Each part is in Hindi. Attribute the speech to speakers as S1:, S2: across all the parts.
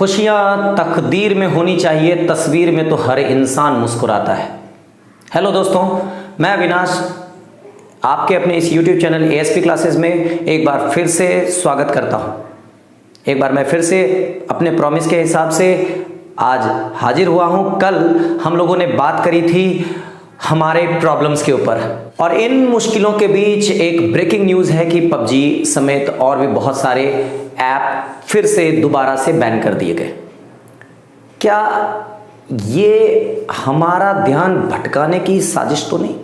S1: खुशियाँ तकदीर में होनी चाहिए, तस्वीर में तो हर इंसान मुस्कुराता है। हेलो दोस्तों, मैं अविनाश आपके अपने इस YouTube चैनल ASP क्लासेस में एक बार फिर से स्वागत करता हूँ। एक बार मैं फिर से अपने प्रॉमिस के हिसाब से आज हाजिर हुआ हूँ। कल हम लोगों ने बात करी थी हमारे प्रॉब्लम्स के ऊपर, और इन मुश्किलों के बीच एक ब्रेकिंग न्यूज़ है कि PUBG समेत और भी बहुत सारे ऐप फिर से दोबारा से बैन कर दिए गए। क्या ये हमारा ध्यान भटकाने की साजिश तो नहीं?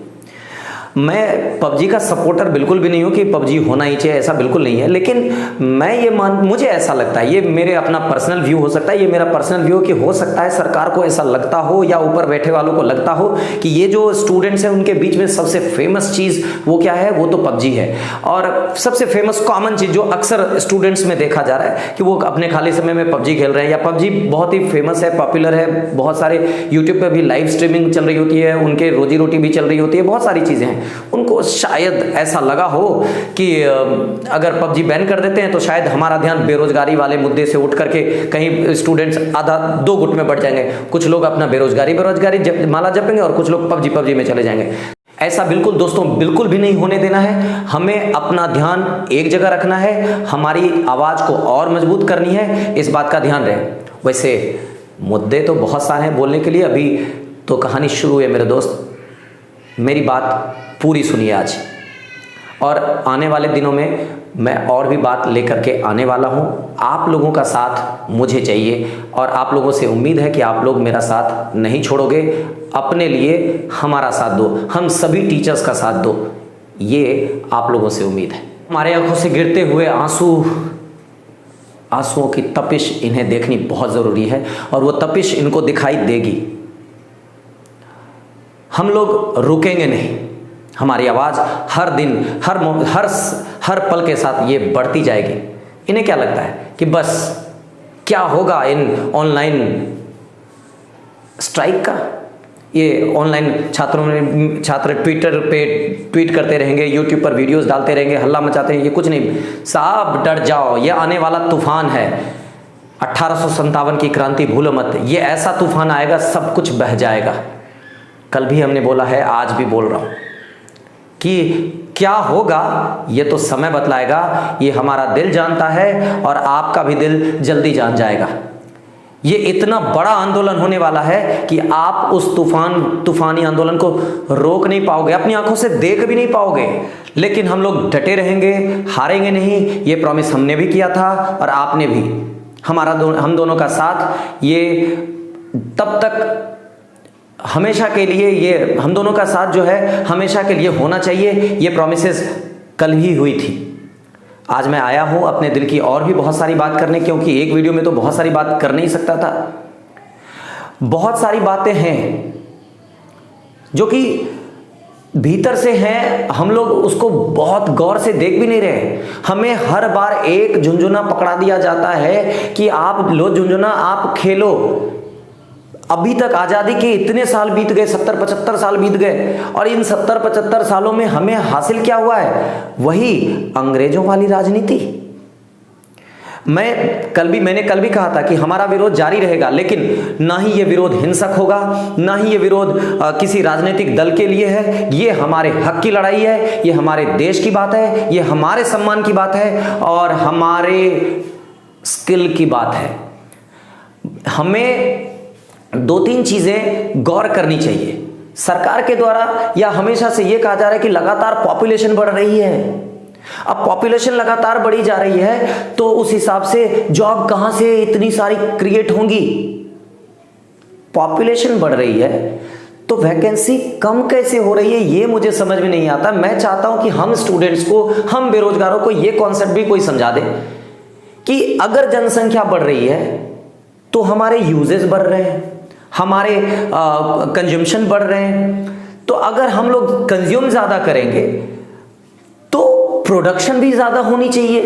S1: मैं PUBG का सपोर्टर बिल्कुल भी नहीं हूँ कि PUBG होना ही चाहिए, ऐसा बिल्कुल नहीं है। लेकिन मैं मुझे ऐसा लगता है, ये मेरे अपना पर्सनल व्यू हो सकता है, ये मेरा पर्सनल व्यू कि हो सकता है सरकार को ऐसा लगता हो या ऊपर बैठे वालों को लगता हो कि ये जो स्टूडेंट्स हैं उनके बीच में सबसे फेमस चीज़ वो क्या है, वो तो PUBG है। और सबसे फेमस कॉमन चीज़ जो अक्सर स्टूडेंट्स में देखा जा रहा है कि वो अपने खाली समय में PUBG खेल रहे हैं, या PUBG बहुत ही फेमस है, पॉपुलर है, बहुत सारे यूट्यूब पर भी लाइव स्ट्रीमिंग चल रही होती है, उनके रोजी रोटी भी चल रही होती है, बहुत सारी चीज़ें हैं। उनको शायद ऐसा लगा हो कि अगर PUBG बैन कर देते हैं तो शायद हमारा ध्यान बेरोजगारी वाले मुद्दे से उठ करके कहीं स्टूडेंट्स आधा दो गुट में बढ़ जाएंगे। कुछ लोग अपना बेरोजगारी माला जपेंगे और कुछ लोग PUBG में चले जाएंगे। ऐसा बिल्कुल दोस्तों बिल्कुल भी नहीं होने देना है। हमें अपना ध्यान एक जगह रखना है, हमारी आवाज़ को और मजबूत करनी है, इस बात का ध्यान रहे। वैसे मुद्दे तो बहुत सारे हैं बोलने के लिए, अभी तो कहानी शुरू है मेरे दोस्त। मेरी बात पूरी सुनिए आज, और आने वाले दिनों में मैं और भी बात लेकर के आने वाला हूँ। आप लोगों का साथ मुझे चाहिए, और आप लोगों से उम्मीद है कि आप लोग मेरा साथ नहीं छोड़ोगे। अपने लिए हमारा साथ दो, हम सभी टीचर्स का साथ दो, ये आप लोगों से उम्मीद है। हमारे आंखों से गिरते हुए आंसुओं की तपिश इन्हें देखनी बहुत ज़रूरी है, और वो तपिश इनको दिखाई देगी। हम लोग रुकेंगे नहीं, हमारी आवाज़ हर दिन हर पल के साथ ये बढ़ती जाएगी। इन्हें क्या लगता है कि बस क्या होगा इन ऑनलाइन स्ट्राइक का? ये ऑनलाइन छात्र ट्विटर पे ट्वीट करते रहेंगे, यूट्यूब पर वीडियोस डालते रहेंगे, हल्ला मचाते रहेंगे, ये कुछ नहीं। साहब डर जाओ, ये आने वाला तूफान है। 1857 की क्रांति भूलो मत, ये ऐसा तूफान आएगा सब कुछ बह जाएगा। कल भी हमने बोला है, आज भी बोल रहा हूँ कि क्या होगा ये तो समय बतलाएगा। ये हमारा दिल जानता है, और आपका भी दिल जल्दी जान जाएगा। ये इतना बड़ा आंदोलन होने वाला है कि आप उस तूफानी आंदोलन को रोक नहीं पाओगे, अपनी आंखों से देख भी नहीं पाओगे। लेकिन हम लोग डटे रहेंगे, हारेंगे नहीं। ये प्रॉमिस हमने भी किया था, और आपने भी। हम दोनों का साथ ये तब तक हमेशा के लिए, ये हम दोनों का साथ जो है हमेशा के लिए होना चाहिए। ये प्रॉमिसेस कल ही हुई थी। आज मैं आया हूँ अपने दिल की और भी बहुत सारी बात करने, क्योंकि एक वीडियो में तो बहुत सारी बात कर नहीं सकता था। बहुत सारी बातें हैं जो कि भीतर से हैं, हम लोग उसको बहुत गौर से देख भी नहीं रहे। हमें हर बार एक झुंझुना पकड़ा दिया जाता है कि आप लो झुंझुना, आप खेलो। अभी तक आज़ादी के इतने साल बीत गए, 70-75 साल बीत गए, और इन 70-75 सालों में हमें हासिल क्या हुआ है? वही अंग्रेजों वाली राजनीति। मैंने कल भी कहा था कि हमारा विरोध जारी रहेगा, लेकिन ना ही ये विरोध हिंसक होगा, ना ही ये विरोध किसी राजनीतिक दल के लिए है। ये हमारे हक की लड़ाई है, ये हमारे देश की बात है, ये हमारे सम्मान की बात है, और हमारे स्किल की बात है। हमें 2-3 चीज़ें गौर करनी चाहिए। सरकार के द्वारा या हमेशा से ये कहा जा रहा है कि लगातार पॉपुलेशन बढ़ रही है। अब पॉपुलेशन लगातार बढ़ी जा रही है, तो उस हिसाब से जॉब कहाँ से इतनी सारी क्रिएट होंगी? पॉपुलेशन बढ़ रही है तो वैकेंसी कम कैसे हो रही है, ये मुझे समझ में नहीं आता। मैं चाहता हूं कि हम स्टूडेंट्स को, हम बेरोजगारों को ये कॉन्सेप्ट भी कोई समझा दे कि अगर जनसंख्या बढ़ रही है तो हमारे यूजेस बढ़ रहे हैं, हमारे कंज्यूमशन बढ़ रहे हैं। तो अगर हम लोग कंज्यूम ज़्यादा करेंगे तो प्रोडक्शन भी ज़्यादा होनी चाहिए।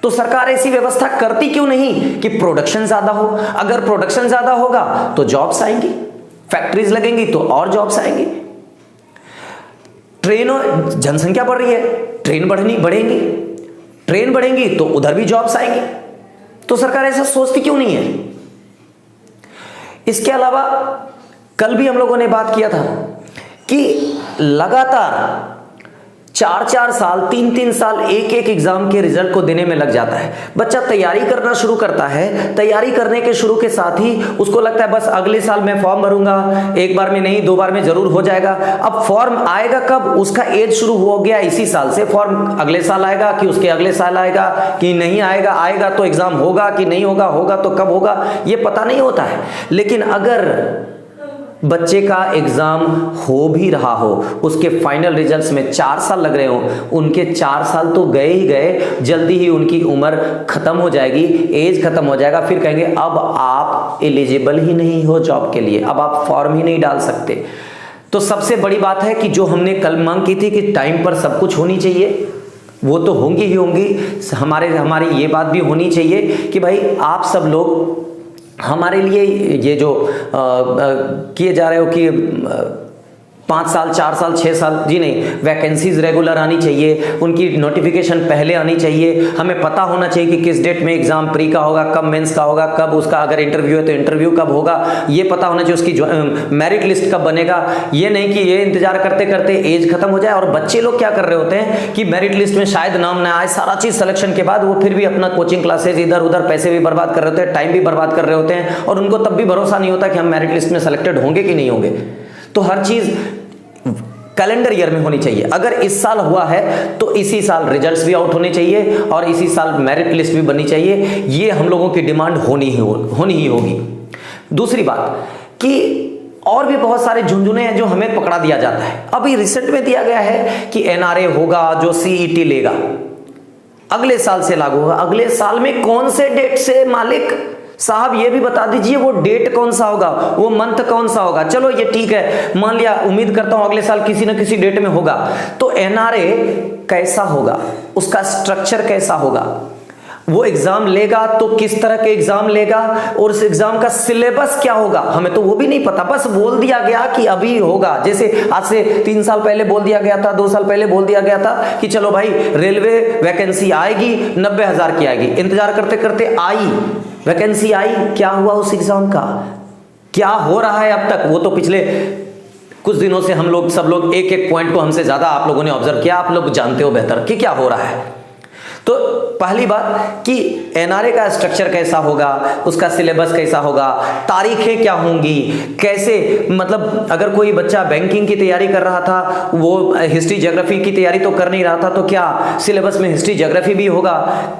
S1: तो सरकार ऐसी व्यवस्था करती क्यों नहीं कि प्रोडक्शन ज़्यादा हो? अगर प्रोडक्शन ज़्यादा होगा तो जॉब्स आएंगी, फैक्ट्रीज लगेंगी तो और जॉब्स आएंगी। जनसंख्या बढ़ रही है, ट्रेन बढ़ेंगी तो उधर भी जॉब्स आएंगी। तो सरकार ऐसा सोचती क्यों नहीं है? इसके अलावा कल भी हम लोगों ने बात किया था कि लगातार 4-4 साल 3-3 साल एक एग्जाम के रिजल्ट को देने में लग जाता है। बच्चा तैयारी करना शुरू करता है, तैयारी करने के शुरू के साथ ही उसको लगता है बस अगले साल मैं फॉर्म भरूंगा, एक बार में नहीं 2 बार में जरूर हो जाएगा। अब फॉर्म आएगा कब, उसका एज शुरू हो गया इसी साल से, फॉर्म अगले साल आएगा कि उसके अगले साल आएगा कि नहीं आएगा, आएगा तो एग्जाम होगा कि नहीं होगा, होगा तो कब होगा, ये पता नहीं होता है। लेकिन अगर बच्चे का एग्जाम हो भी रहा हो, उसके फाइनल रिजल्ट्स में 4 साल लग रहे हो, उनके 4 साल तो गए ही गए, जल्दी ही उनकी उम्र खत्म हो जाएगी, एज खत्म हो जाएगा, फिर कहेंगे अब आप एलिजिबल ही नहीं हो जॉब के लिए, अब आप फॉर्म ही नहीं डाल सकते। तो सबसे बड़ी बात है कि जो हमने कल मांग की थी कि टाइम पर सब कुछ होनी चाहिए, वो तो होंगी ही होंगी। हमारी ये बात भी होनी चाहिए कि भाई आप सब लोग हमारे लिए ये जो किए जा रहे हो कि 5 साल 4 साल 6 साल, जी नहीं, वैकेंसीज रेगुलर आनी चाहिए, उनकी नोटिफिकेशन पहले आनी चाहिए, हमें पता होना चाहिए कि किस डेट में एग्जाम प्री का होगा, कब मेंस का होगा, कब उसका अगर इंटरव्यू है तो इंटरव्यू कब होगा, ये पता होना चाहिए, उसकी मेरिट लिस्ट कब बनेगा। ये नहीं कि ये इंतजार करते करते एज खत्म हो जाए। और बच्चे लोग क्या कर रहे होते हैं कि मेरिट लिस्ट में शायद नाम ना आए, सारा चीज सिलेक्शन के बाद वो फिर भी अपना कोचिंग क्लासेज इधर उधर पैसे भी बर्बाद कर रहे होते हैं, टाइम भी बर्बाद कर रहे होते हैं, और उनको तब भी भरोसा नहीं होता कि हम मेरिट लिस्ट में सेलेक्टेड होंगे कि नहीं होंगे। तो हर चीज कैलेंडर ईयर में होनी चाहिए। अगर इस साल हुआ है तो इसी साल रिजल्ट्स भी आउट होने चाहिए और इसी साल मेरिट लिस्ट भी बननी चाहिए। ये हम लोगों की डिमांड होनी ही होगी। दूसरी बात कि और भी बहुत सारे झुंझुने हैं जो हमें पकड़ा दिया जाता है। अभी रिसेंट में दिया गया है कि एनआरए होगा, जो सीईटी लेगा अगले साल से लागू होगा। अगले साल में कौन से डेट से मालिक साहब ये भी बता दीजिए, वो डेट कौन सा होगा, वो मंथ कौन सा होगा। चलो ये ठीक है, मान लिया, उम्मीद करता हूं अगले साल किसी न किसी डेट में होगा। तो एनआरए कैसा होगा, उसका स्ट्रक्चर कैसा होगा, वो एग्जाम लेगा तो किस तरह के एग्जाम लेगा, और उस एग्जाम का सिलेबस क्या होगा, हमें तो वो भी नहीं पता। बस बोल दिया गया कि अभी होगा, जैसे आज से 3 साल पहले बोल दिया गया था, 2 साल पहले बोल दिया गया था कि चलो भाई रेलवे वैकेंसी आएगी, 90,000 की आएगी। इंतजार करते करते आई, वैकेंसी आई, क्या हुआ उस एग्जाम का, क्या हो रहा है अब तक, वो तो पिछले कुछ दिनों से हम लोग सब लोग एक एक पॉइंट को हमसे ज्यादा आप लोगों ने ऑब्जर्व किया, आप लोग जानते हो बेहतर कि क्या हो रहा है। तो पहली बात कि एनआरए का स्ट्रक्चर कैसा होगा, उसका सिलेबस कैसा होगा, तारीखें क्या होंगी, कैसे, मतलब अगर कोई बच्चा बैंकिंग की तैयारी कर रहा था, वो हिस्ट्री ज्योग्राफी की तैयारी तो कर नहीं रहा था, तो क्या सिलेबस में हिस्ट्री ज्योग्राफी भी होगा,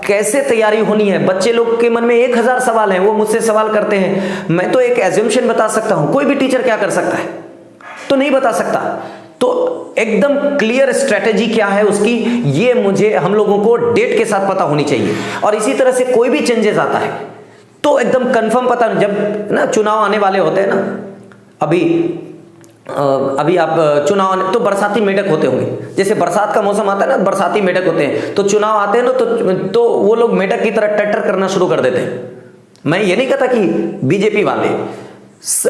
S1: कैसे तैयारी होनी है। बच्चे लोग के मन में 1000 सवाल हैं, वो मुझसे सवाल करते हैं। मैं तो एक एज्यूम्पशन बता सकता हूं, कोई भी टीचर क्या कर सकता है, तो नहीं बता सकता। तो एकदम क्लियर स्ट्रेटेजी क्या है उसकी, ये मुझे हम लोगों को डेट के साथ पता होनी चाहिए। और इसी तरह से कोई भी चेंजेस आता है तो एकदम कंफर्म पता, जब ना चुनाव आने वाले होते हैं ना, अभी आप चुनाव तो बरसाती मेढक होते होंगे, जैसे बरसात का मौसम आता है ना, बरसाती मेढक होते हैं, तो चुनाव आते हैं ना, तो वो लोग मेढक की तरह टट्टर करना शुरू कर देते हैं। मैं ये नहीं कहता कि बीजेपी वाले,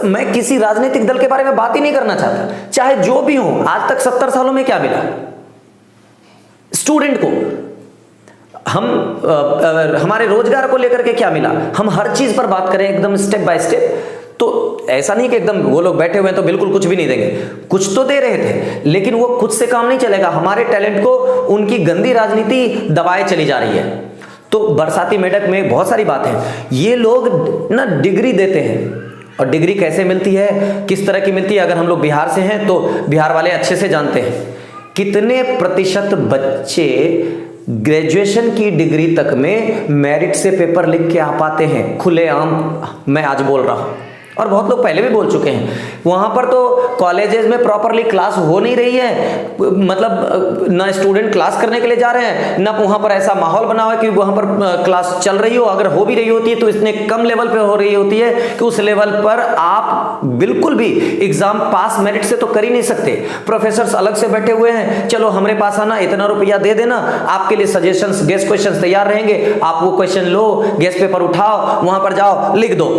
S1: मैं किसी राजनीतिक दल के बारे में बात ही नहीं करना चाहता, चाहे जो भी हो। आज तक 70 सालों में क्या मिला स्टूडेंट को, हमारे रोजगार को लेकर के क्या मिला, हम हर चीज पर बात करें एकदम स्टेप बाय स्टेप। तो ऐसा नहीं कि एकदम वो लोग बैठे हुए हैं तो बिल्कुल कुछ भी नहीं देंगे, कुछ तो दे रहे थे, लेकिन वो खुद से काम नहीं चलेगा। हमारे टैलेंट को उनकी गंदी राजनीति दबाए चली जा रही है। तो बरसाती मेढक में बहुत सारी बात है। ये लोग ना डिग्री देते हैं, और डिग्री कैसे मिलती है, किस तरह की मिलती है, अगर हम लोग बिहार से हैं तो बिहार वाले अच्छे से जानते हैं। कितने प्रतिशत बच्चे ग्रेजुएशन की डिग्री तक में मेरिट से पेपर लिख के आ पाते हैं, खुलेआम मैं आज बोल रहा हूं, और बहुत लोग पहले भी बोल चुके हैं। वहां पर तो कॉलेजेस में प्रॉपरली क्लास हो नहीं रही है, मतलब ना स्टूडेंट क्लास करने के लिए जा रहे हैं, ना वहां पर ऐसा माहौल बना हुआ है कि वहां पर क्लास चल रही हो। अगर हो भी रही होती है तो इतने कम लेवल पे हो रही होती है कि उस लेवल पर आप बिल्कुल भी एग्जाम पास मेरिट से तो कर ही नहीं सकते। प्रोफेसर अलग से बैठे हुए हैं, चलो हमारे पास आना, इतना रुपया दे देना, आपके लिए सजेशंस गेस्ट क्वेश्चंस तैयार रहेंगे, आप वो क्वेश्चन लो, गेस्ट पेपर उठाओ, वहां पर जाओ, लिख दो।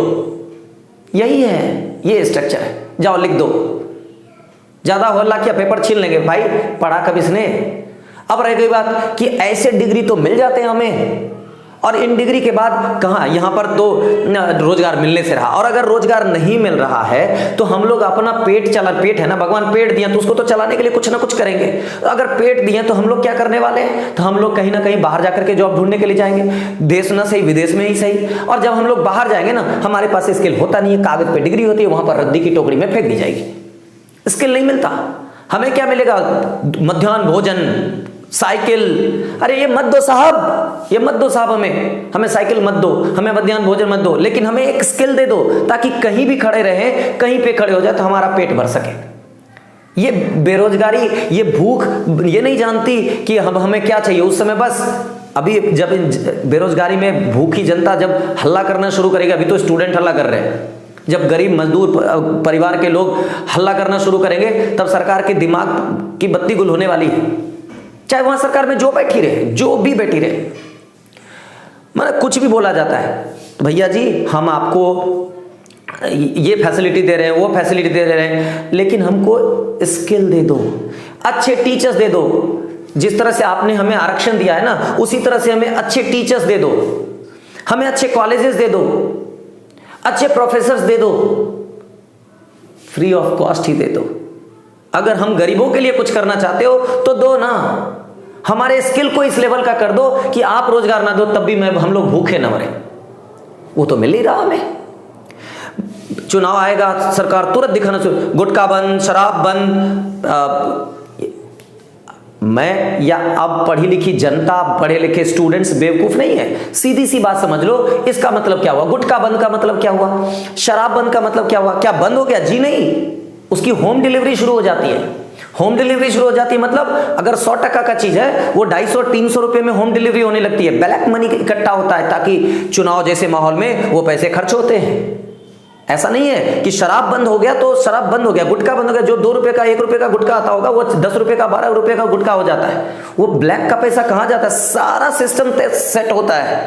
S1: यही है, ये स्ट्रक्चर है, जाओ लिख दो, ज्यादा होला क्या पेपर छीन लेंगे भाई, पढ़ा कब इसने। अब रह गई बात कि ऐसे डिग्री तो मिल जाते हैं हमें, और इन डिग्री के बाद कहाँ, यहाँ पर तो रोजगार मिलने से रहा। और अगर रोजगार नहीं मिल रहा है तो हम लोग अपना पेट है ना, भगवान पेट दिया तो उसको तो चलाने के लिए कुछ ना कुछ करेंगे। अगर पेट दिए तो हम लोग क्या करने वाले हैं, तो हम लोग कहीं ना कहीं बाहर जाकर के जॉब ढूंढने के लिए जाएंगे, देश ना सही विदेश में ही सही। और जब हम लोग बाहर जाएंगे ना, हमारे पास स्किल होता नहीं है, कागज पे डिग्री होती है, वहां पर रद्दी की टोकरी में फेंक दी जाएगी, स्किल नहीं मिलता। हमें क्या मिलेगा, मध्याह्न भोजन, साइकिल। अरे ये मत दो साहब, ये मत दो साहब, हमें साइकिल मत दो, हमें मध्याह्न भोजन मत दो, लेकिन हमें एक स्किल दे दो ताकि कहीं भी खड़े रहे, कहीं पे खड़े हो जाए तो हमारा पेट भर सके। ये बेरोजगारी, ये भूख ये नहीं जानती कि हमें क्या चाहिए उस समय। बस अभी जब बेरोजगारी में भूखी जनता जब हल्ला करना शुरू करेगी, अभी तो स्टूडेंट हल्ला कर रहे हैं, जब गरीब मजदूर परिवार के लोग हल्ला करना शुरू करेंगे तब सरकार के दिमाग की बत्ती गुल होने वाली है। चाहे वहां सरकार में जो बैठी रहे, जो भी बैठी रहे, मतलब कुछ भी बोला जाता है, तो भैया जी हम आपको ये फैसिलिटी दे रहे हैं, वो फैसिलिटी दे रहे हैं, लेकिन हमको स्किल दे दो, अच्छे टीचर्स दे दो। जिस तरह से आपने हमें आरक्षण दिया है ना, उसी तरह से हमें अच्छे टीचर्स दे दो, हमें अच्छे कॉलेजेस दे दो, अच्छे प्रोफेसर्स दे दो, फ्री ऑफ कॉस्ट ही दे दो। अगर हम गरीबों के लिए कुछ करना चाहते हो तो दो ना, हमारे स्किल को इस लेवल का कर दो कि आप रोजगार ना दो तब भी हम लोग भूखे ना मरे। वो तो मिल ही रहा हमें। चुनाव आएगा, सरकार तुरंत दिखाना शुरू, गुटखा बंद, शराब बंद। मैं या अब पढ़ी लिखी जनता, पढ़े लिखे स्टूडेंट्स बेवकूफ नहीं है, सीधी सी बात समझ लो। इसका मतलब क्या हुआ, गुटखा बंद का मतलब क्या हुआ, शराब बंद का मतलब क्या हुआ? क्या बंद हो गया? जी नहीं, उसकी होम डिलीवरी शुरू हो जाती है। होम डिलीवरी शुरू हो जाती है मतलब अगर 100 टका का चीज है वो 250-300 रुपए में होम डिलीवरी होने लगती है। ब्लैक मनी इकट्ठा होता है ताकि चुनाव जैसे माहौल में वो पैसे खर्च होते हैं। ऐसा नहीं है कि शराब बंद हो गया तो शराब बंद हो गया, गुटखा बंद हो गया। जो 2 रुपए का 1 रुपए का गुटखा आता होगा वो 10 रुपए का 12 रुपए का गुटखा हो जाता है। वो ब्लैक का पैसा कहां जाता है? सारा सिस्टम सेट होता है,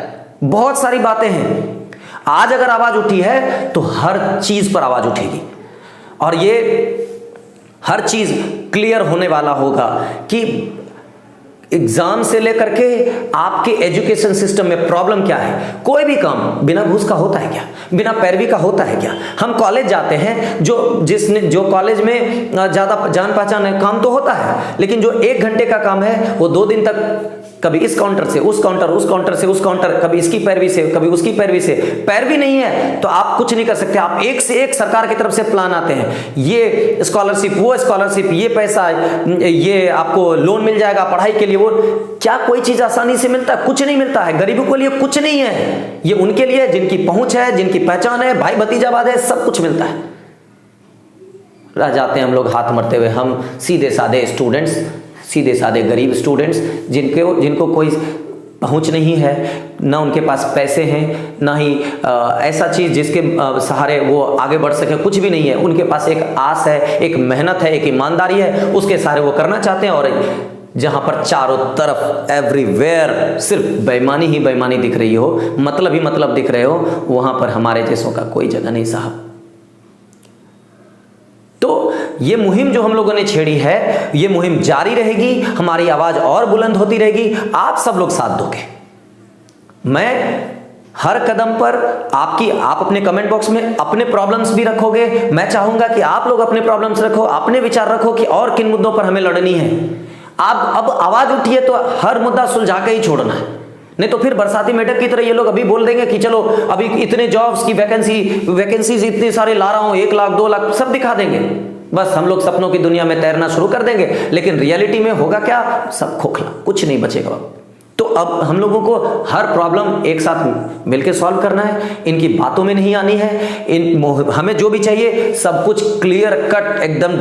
S1: बहुत सारी बातें हैं। आज अगर आवाज उठी है तो हर चीज पर आवाज उठेगी और ये हर चीज क्लियर होने वाला होगा कि एग्जाम से लेकर के आपके एजुकेशन सिस्टम में प्रॉब्लम क्या है। कोई भी काम बिना घूस का होता है क्या? बिना पैरवी का होता है क्या? हम कॉलेज जाते हैं, जो कॉलेज में ज्यादा जान पहचान है, काम तो होता है, लेकिन जो 1 घंटे का काम है वो 2 दिन तक कभी इस काउंटर से उस काउंटर, उस काउंटर से उस काउंटर, कभी इसकी पैरवी से कभी उसकी पैरवी से। पैरवी नहीं है तो आप कुछ नहीं कर सकते। आप एक से एक सरकार की तरफ से प्लान आते हैं, ये स्कॉलरशिप, वो स्कॉलरशिप, ये पैसा, ये आपको लोन मिल जाएगा पढ़ाई के लिए। वो क्या कोई चीज आसानी से मिलता है? कुछ नहीं मिलता है। गरीबों के लिए कुछ नहीं है, ये उनके लिए जिनकी पहुंच है, जिनकी पहचान है, भाई भतीजावाद है, सब कुछ मिलता है। रह जाते हैं हम लोग हाथ मरते हुए, हम सीधे साधे स्टूडेंट्स, सीधे साधे गरीब स्टूडेंट्स जिनको कोई पहुंच नहीं है, ना उनके पास पैसे हैं, ना ही ऐसा चीज जिसके सहारे वो आगे बढ़ सके, कुछ भी नहीं है। उनके पास एक आस है, एक मेहनत है, एक ईमानदारी है, उसके सहारे वो करना चाहते हैं। और जहां पर चारों तरफ एवरीवेयर सिर्फ बेईमानी ही बेईमानी दिख रही हो, मतलब ही मतलब दिख रहे हो, वहां पर हमारे जैसों का कोई जगह नहीं साहब। तो ये मुहिम जो हम लोगों ने छेड़ी है, ये मुहिम जारी रहेगी, हमारी आवाज और बुलंद होती रहेगी। आप सब लोग साथ दोगे। मैं हर कदम पर आप अपने कमेंट बॉक्स में अपने प्रॉब्लम्स भी रखोगे। मैं चाहूंगा कि आप लोग अपने प्रॉब्लम्स रखो, अपने विचार रखो कि और किन मुद्दों पर हमें लड़नी है। आप अब आवाज उठी है तो हर मुद्दा सुलझा के ही छोड़ना है, नहीं तो फिर बरसाती मेढक की तरह ये लोग अभी बोल देंगे कि चलो अभी इतने जॉब्स की वैकेंसीज इतने सारे ला रहा हूं, 1 लाख 2 लाख सब दिखा देंगे। बस हम लोग सपनों की दुनिया में तैरना शुरू कर देंगे, लेकिन रियलिटी में होगा क्या? सब खोखला, कुछ नहीं बचेगा। तो अब हम लोगों को हर प्रॉब्लम एक साथ मिलकर सॉल्व करना है, इनकी बातों में नहीं आनी है। हमें जो भी चाहिए सब कुछ क्लियर कट एकदम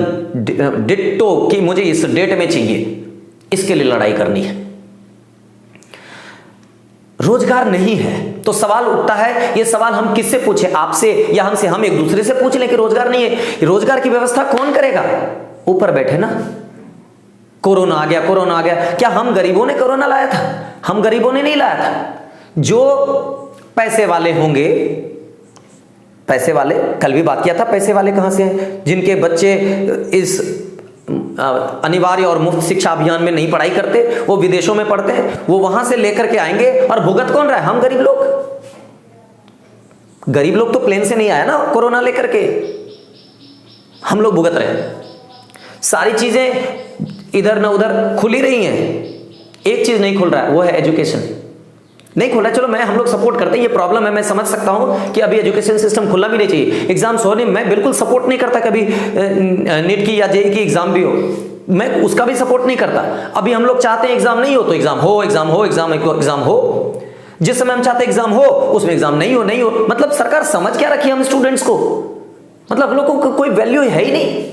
S1: डिट्टो कि मुझे इस डेट में चाहिए, इसके लिए लड़ाई करनी है। रोजगार नहीं है तो सवाल उठता है, ये सवाल हम किससे पूछे? आपसे या हमसे? हम एक दूसरे से पूछ लें कि रोजगार नहीं है। रोजगार की व्यवस्था कौन करेगा? ऊपर बैठे ना। कोरोना आ गया, कोरोना आ गया, क्या हम गरीबों ने कोरोना लाया था? हम गरीबों ने नहीं लाया था। जो पैसे वाले होंगे, पैसे वाले, कल भी बात किया था, पैसे वाले कहां से हैं? जिनके बच्चे इस अनिवार्य और मुफ्त शिक्षा अभियान में नहीं पढ़ाई करते, वो विदेशों में पढ़ते हैं, वो वहां से लेकर के आएंगे और भुगत कौन रहा है? हम गरीब लोग। गरीब लोग तो प्लेन से नहीं आया ना कोरोना लेकर के, हम लोग भुगत रहे हैं। सारी चीजें इधर ना उधर खुली रही हैं, एक चीज नहीं खुल रहा है, वो है एजुकेशन नहीं खुल रहा है। चलो हम लोग सपोर्ट करते हैं, ये प्रॉब्लम है, मैं समझ सकता हूं कि अभी एजुकेशन सिस्टम खुलना भी नहीं चाहिए, एग्जाम्स होने, मैं बिल्कुल सपोर्ट नहीं करता कभी नीट की या जेईई की एग्जाम भी हो, मैं उसका भी सपोर्ट नहीं करता। अभी हम लोग चाहते हैं एग्जाम नहीं हो तो एग्जाम हो, एग्जाम हो, एग्जाम हो। जिस समय हम चाहते हैं एग्जाम हो, उसमें एग्जाम नहीं हो। मतलब सरकार समझ क्या रखी है हम स्टूडेंट्स को? मतलब हम लोगों को कोई वैल्यू है ही नहीं।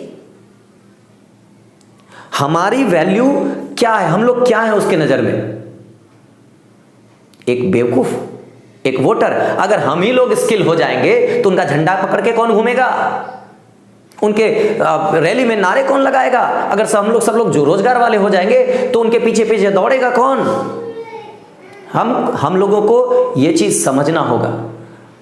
S1: हमारी वैल्यू क्या है? हम लोग क्या है उसके नजर में? एक बेवकूफ, एक वोटर। अगर हम ही लोग स्किल हो जाएंगे तो उनका झंडा पकड़ के कौन घूमेगा? उनके रैली में नारे कौन लगाएगा? अगर सब लोग जो रोजगार वाले हो जाएंगे तो उनके पीछे पीछे दौड़ेगा कौन? हम लोगों को यह चीज समझना होगा,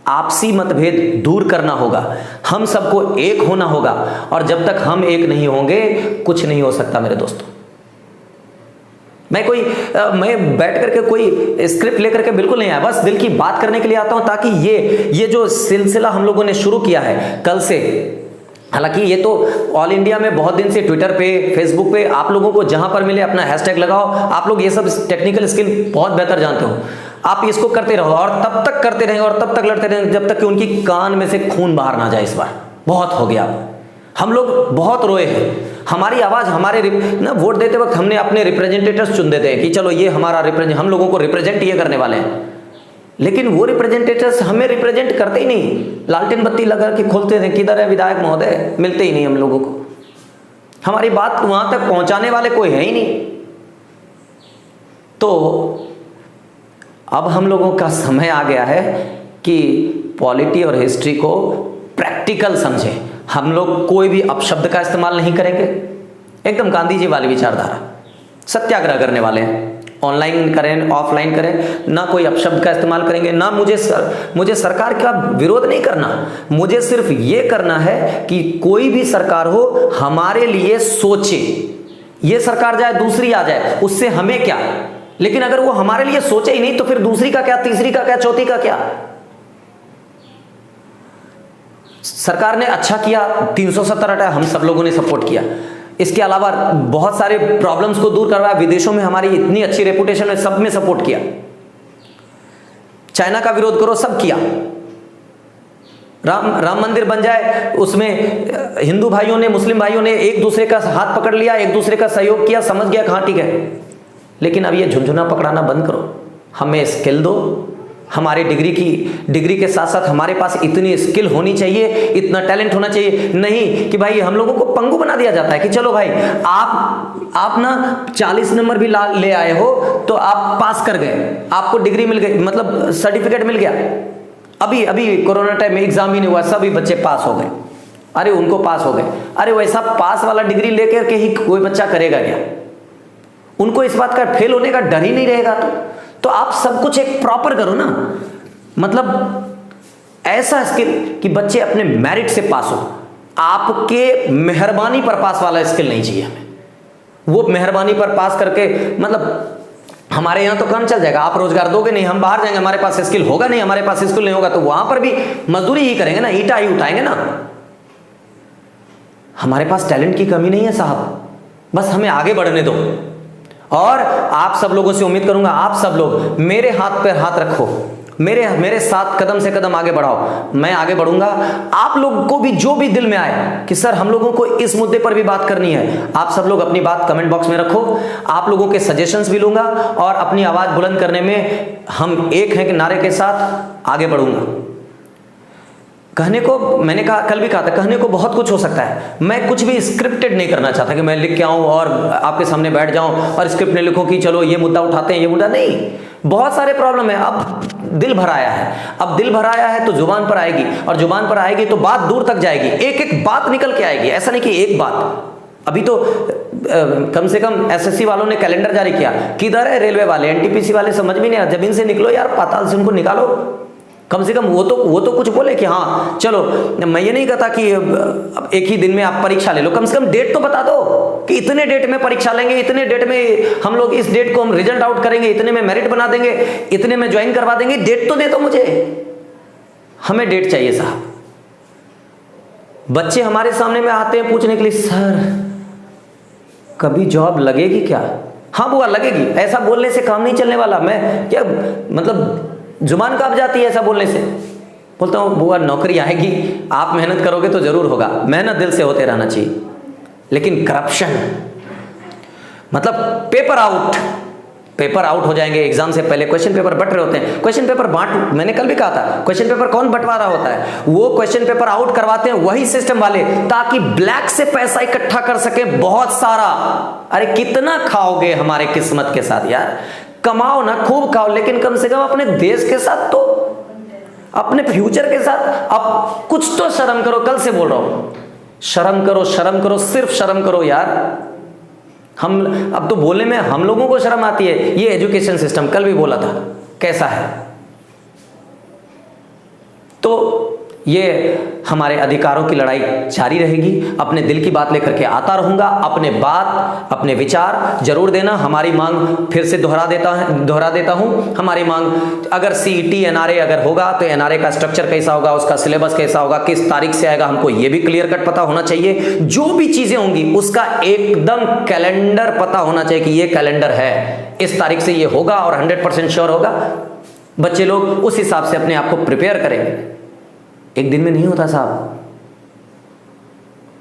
S1: आपसी मतभेद दूर करना होगा, हम सबको एक होना होगा, और जब तक हम एक नहीं होंगे कुछ नहीं हो सकता मेरे दोस्तों। मैं बैठ करके कोई स्क्रिप्ट लेकर के बिल्कुल नहीं आया, बस दिल की बात करने के लिए आता हूं, ताकि ये जो सिलसिला हम लोगों ने शुरू किया है कल से, हालांकि ये तो ऑल इंडिया में बहुत दिन से ट्विटर पे, फेसबुक पे, आप लोगों को जहां पर मिले अपना हैशटैग लगाओ, आप लोग ये सब टेक्निकल स्किल बहुत बेहतर जानते हो, आप इसको करते रहो और तब तक करते रहेंगे और तब तक लड़ते रहेंगे जब तक कि उनकी कान में से खून बाहर ना जाए। इस बार बहुत हो गया, हम लोग बहुत रोए हैं, हमारी आवाज ना वोट देते वक्त हमने अपने रिप्रेजेंटेटर्स चुन देते हैं कि चलो ये हमारा हम लोगों को रिप्रेजेंट ये करने वाले हैं, लेकिन वो रिप्रेजेंटेटर्स हमें रिप्रेजेंट करते ही नहीं। लालटेन बत्ती लगा के खोलते थे, किधर है विधायक महोदय, मिलते ही नहीं हम लोगों को, हमारी बात वहां तक पहुंचाने वाले कोई है ही नहीं। तो अब हम लोगों का समय आ गया है कि पॉलिटी और हिस्ट्री को प्रैक्टिकल समझें। हम लोग कोई भी अपशब्द का इस्तेमाल नहीं करेंगे, एकदम गांधी जी वाली विचारधारा, सत्याग्रह करने वाले हैं, ऑनलाइन करें ऑफलाइन करें, ना कोई अपशब्द का इस्तेमाल करेंगे, ना मुझे सरकार का विरोध नहीं करना, मुझे सिर्फ ये करना है कि कोई भी सरकार हो हमारे लिए सोचे। ये सरकार जाए दूसरी आ जाए उससे हमें क्या, लेकिन अगर वो हमारे लिए सोचे ही नहीं तो फिर दूसरी का क्या, तीसरी का क्या, चौथी का क्या। सरकार ने अच्छा किया, 370 हटाया, हम सब लोगों ने सपोर्ट किया। इसके अलावा बहुत सारे प्रॉब्लम्स को दूर करवाया, विदेशों में हमारी इतनी अच्छी रेपुटेशन है, सब में सपोर्ट किया। चाइना का विरोध करो, सब किया। राम मंदिर बन जाए, उसमें हिंदू भाइयों ने, मुस्लिम भाइयों ने एक दूसरे का हाथ पकड़ लिया, एक दूसरे का सहयोग किया, समझ गया कहाँ ठीक है। लेकिन अब ये झुंझुना पकड़ाना बंद करो, हमें स्किल दो। हमारे डिग्री के साथ साथ हमारे पास इतनी स्किल होनी चाहिए, इतना टैलेंट होना चाहिए, नहीं कि भाई हम लोगों को पंगु बना दिया जाता है कि चलो भाई आप ना 40 नंबर भी ले आए हो तो आप पास कर गए, आपको डिग्री मिल गई, मतलब सर्टिफिकेट मिल गया। अभी कोरोना टाइम में एग्जाम ही नहीं हुआ, सभी बच्चे पास हो गए। अरे उनको पास हो गए, अरे वैसा पास वाला डिग्री लेकर के ही कोई बच्चा करेगा क्या? उनको इस बात का फेल होने का डर ही नहीं रहेगा। तो आप सब कुछ एक प्रॉपर करो ना, मतलब ऐसा स्किल कि बच्चे अपने मेरिट से पास हो। आपके मेहरबानी पर पास वाला स्किल नहीं चाहिए हमें। वो मेहरबानी पर पास करके मतलब हमारे यहाँ तो काम चल जाएगा, आप रोजगार दोगे नहीं, हम बाहर जाएंगे, हमारे पास स्किल होगा नहीं, हमारे पास स्किल नहीं होगा तो वहां पर भी मजदूरी ही करेंगे ना, ईंटा ही उठाएंगे ना। हमारे पास टैलेंट की कमी नहीं है साहब, बस हमें आगे बढ़ने दो। और आप सब लोगों से उम्मीद करूंगा, आप सब लोग मेरे हाथ पर हाथ रखो, मेरे साथ कदम से कदम आगे बढ़ाओ, मैं आगे बढ़ूंगा। आप लोग को भी जो भी दिल में आए कि सर हम लोगों को इस मुद्दे पर भी बात करनी है, आप सब लोग अपनी बात कमेंट बॉक्स में रखो। आप लोगों के सजेशंस भी लूंगा और अपनी आवाज बुलंद करने में हम एक हैं कि नारे के साथ आगे बढ़ूंगा। कहने को मैंने कहा, कल भी कहा था, कहने को बहुत कुछ हो सकता है। मैं कुछ भी स्क्रिप्टेड नहीं करना चाहता कि मैं लिख के आऊं और आपके सामने बैठ जाऊं और स्क्रिप्ट नहीं लिखूं कि चलो ये मुद्दा उठाते हैं, ये मुद्दा नहीं। बहुत सारे प्रॉब्लम है, अब दिल भर आया है, अब दिल भर आया है तो जुबान पर आएगी, और जुबान पर आएगी तो बात दूर तक जाएगी, एक एक बात निकल के आएगी। ऐसा नहीं कि एक बात। अभी तो कम से कम एसएससी वालों ने कैलेंडर जारी किया, किधर है रेलवे वाले, एनटीपीसी वाले, समझ में नहीं आ रहा। जब इनसे निकलो यार, पाताल से उनको निकालो, कम से कम वो तो कुछ बोले कि हाँ चलो, मैं ये नहीं कहता कि अब एक ही दिन में आप परीक्षा ले लो, कम से कम डेट तो बता दो कि इतने डेट में परीक्षा लेंगे, इतने डेट में हम लोग, इस डेट को हम रिजल्ट आउट करेंगे, इतने में मेरिट बना देंगे, इतने में ज्वाइन करवा देंगे। डेट तो दे दो मुझे, हमें डेट चाहिए साहब। बच्चे हमारे सामने में आते हैं पूछने के लिए, सर कभी जॉब लगेगी क्या? हाँ बुआ लगेगी। ऐसा बोलने से काम नहीं चलने वाला। मैं क्या मतलब जुबान कांप जाती है ऐसा बोलने से। बोलता हूँ बुआ नौकरी आएगी, आप मेहनत करोगे तो जरूर होगा। मेहनत दिल से होते रहना चाहिए, लेकिन करप्शन मतलब पेपर आउट हो जाएंगे। एग्जाम से पहले क्वेश्चन पेपर बंट रहे होते हैं। क्वेश्चन पेपर बांट, मैंने कल भी कहा था, क्वेश्चन पेपर कौन बंटवा रहा होता है? वो क्वेश्चन पेपर आउट करवाते हैं वही सिस्टम वाले, ताकि ब्लैक से पैसा इकट्ठा कर सके बहुत सारा। अरे कितना खाओगे हमारे किस्मत के साथ यार? कमाओ ना, खूब खाओ, लेकिन कम से कम अपने देश के साथ तो, अपने फ्यूचर के साथ अब कुछ तो शर्म करो। कल से बोल रहा हूं, शर्म करो, सिर्फ शर्म करो यार। हम अब तो बोलने में हम लोगों को शर्म आती है। ये एजुकेशन सिस्टम कल भी बोला था कैसा है। तो ये हमारे अधिकारों की लड़ाई जारी रहेगी। अपने दिल की बात लेकर के आता रहूंगा। अपने विचार जरूर देना। हमारी मांग फिर से दोहरा देता हूं। हमारी मांग, अगर सीईटी एनआरए अगर होगा तो एनआरए का स्ट्रक्चर कैसा होगा, उसका सिलेबस कैसा होगा, किस तारीख से आएगा, हमको ये भी क्लियर कट पता होना चाहिए। जो भी चीजें होंगी उसका एकदम कैलेंडर पता होना चाहिए कि ये कैलेंडर है, इस तारीख से ये होगा और 100% श्योर होगा। बच्चे लोग उस हिसाब से अपने आप को प्रिपेयर करेंगे। एक दिन में नहीं होता साहब।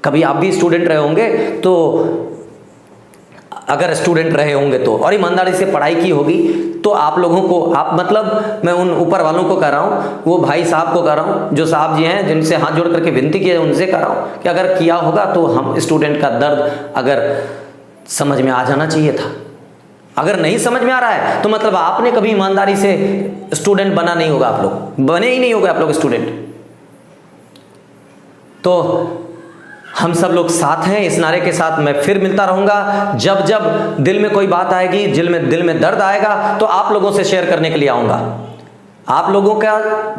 S1: कभी आप भी स्टूडेंट रहे होंगे, तो अगर स्टूडेंट रहे होंगे तो और ईमानदारी से पढ़ाई की होगी तो आप लोगों को, आप मतलब मैं उन ऊपर वालों को कह रहा हूँ, वो भाई साहब को कह रहा हूँ, जो साहब जी हैं जिनसे हाथ जोड़ करके विनती की है, उनसे कह रहा हूँ कि अगर किया होगा तो हम स्टूडेंट का दर्द अगर समझ में आ जाना चाहिए था। अगर नहीं समझ में आ रहा है तो मतलब आपने कभी ईमानदारी से स्टूडेंट बना नहीं होगा, आप लोग बने ही नहीं होगा, आप लोग स्टूडेंट। तो हम सब लोग साथ हैं। इस नारे के साथ मैं फिर मिलता रहूंगा। जब जब दिल में कोई बात आएगी, दिल में दर्द आएगा, तो आप लोगों से शेयर करने के लिए आऊंगा। आप लोगों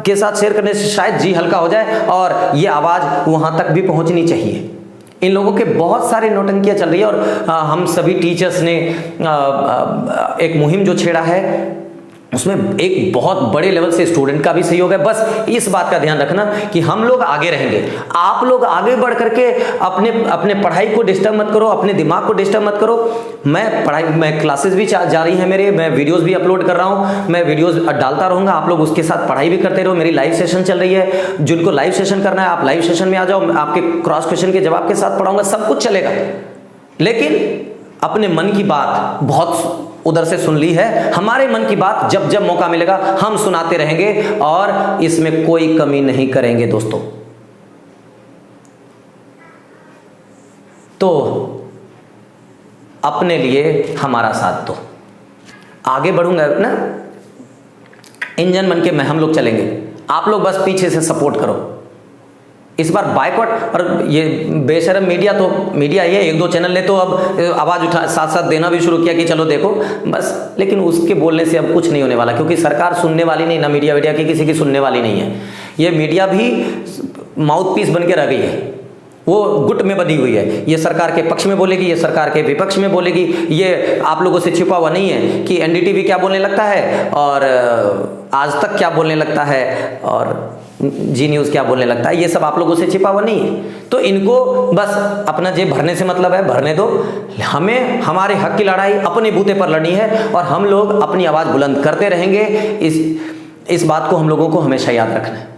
S1: के साथ शेयर करने से शायद जी हल्का हो जाए और ये आवाज़ वहाँ तक भी पहुँचनी चाहिए। इन लोगों के बहुत सारे नौटंकियाँ चल रही है और हम सभी टीचर्स ने एक मुहिम जो छेड़ा है, उसमें एक बहुत बड़े लेवल से स्टूडेंट का भी सहयोग है। बस इस बात का ध्यान रखना कि हम लोग आगे रहेंगे। आप लोग आगे बढ़ करके अपने पढ़ाई को डिस्टर्ब मत करो, अपने दिमाग को डिस्टर्ब मत करो। मैं क्लासेस भी जारी हैं मेरे, मैं वीडियोस भी अपलोड कर रहा हूं, मैं वीडियोस डालता रहूंगा। आप लोग उसके साथ पढ़ाई भी करते रहो। मेरी लाइव सेशन चल रही है, जिनको लाइव सेशन करना है आप लाइव सेशन में आ जाओ। आपके क्रॉस क्वेश्चन के जवाब के साथ पढ़ाऊंगा, सब कुछ चलेगा। लेकिन अपने मन की बात बहुत उधर से सुन ली है। हमारे मन की बात जब जब मौका मिलेगा हम सुनाते रहेंगे और इसमें कोई कमी नहीं करेंगे दोस्तों। तो अपने लिए हमारा साथ दो, आगे बढ़ूंगा ना, इंजन बन के हम लोग चलेंगे। आप लोग बस पीछे से सपोर्ट करो। इस बार बाइकआउट, और ये बेशरम मीडिया, तो मीडिया ये एक दो चैनल ने तो अब आवाज़ उठा साथ साथ देना भी शुरू किया कि चलो देखो बस, लेकिन उसके बोलने से अब कुछ नहीं होने वाला, क्योंकि सरकार सुनने वाली नहीं ना, मीडिया की किसी की सुनने वाली नहीं है। ये मीडिया भी माउथ पीस बन के रह गई है, वो गुट में बनी हुई है। ये सरकार के पक्ष में बोलेगी, ये सरकार के विपक्ष में बोलेगी। ये आप लोगों से छिपा हुआ नहीं है कि एनडीटीवी क्या बोलने लगता है और आज तक क्या बोलने लगता है और जी न्यूज़ क्या बोलने लगता है। ये सब आप लोगों से छिपा हुआ नहीं है। तो इनको बस अपना जेब भरने से मतलब है, भरने दो। हमें हमारे हक की लड़ाई अपने बूते पर लड़नी है और हम लोग अपनी आवाज़ बुलंद करते रहेंगे। इस बात को हम लोगों को हमेशा याद रखना है।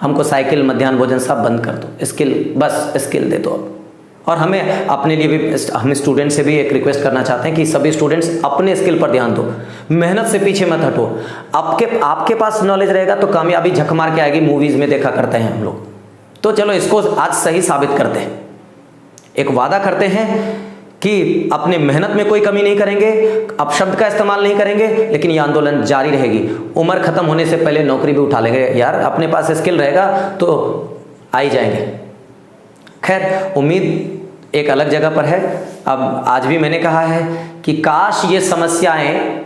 S1: हमको साइकिल, मध्याह्न भोजन सब बंद कर दो, स्किल, बस स्किल दे दो अब। और हमें अपने लिए भी, हम स्टूडेंट से भी एक रिक्वेस्ट करना चाहते हैं कि सभी स्टूडेंट्स अपने स्किल पर ध्यान दो, मेहनत से पीछे मत हटो। आपके पास नॉलेज रहेगा तो कामयाबी झक मार के आएगी, मूवीज़ में देखा करते हैं हम लोग। तो चलो इसको आज सही साबित करते हैं, एक वादा करते हैं कि अपने मेहनत में कोई कमी नहीं करेंगे, अपशब्द का इस्तेमाल नहीं करेंगे, लेकिन ये आंदोलन जारी रहेगी। उम्र खत्म होने से पहले नौकरी भी उठा लेंगे यार, अपने पास स्किल रहेगा तो आ ही जाएंगे। खैर, उम्मीद एक अलग जगह पर है। अब आज भी मैंने कहा है कि काश ये समस्याएं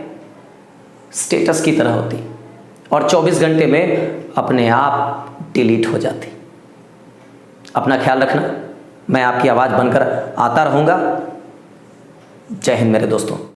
S1: स्टेटस की तरह होती, और 24 घंटे में अपने आप डिलीट हो जाती। अपना ख्याल रखना, मैं आपकी आवाज़ बनकर आता रहूँगा। जय हिंद मेरे दोस्तों।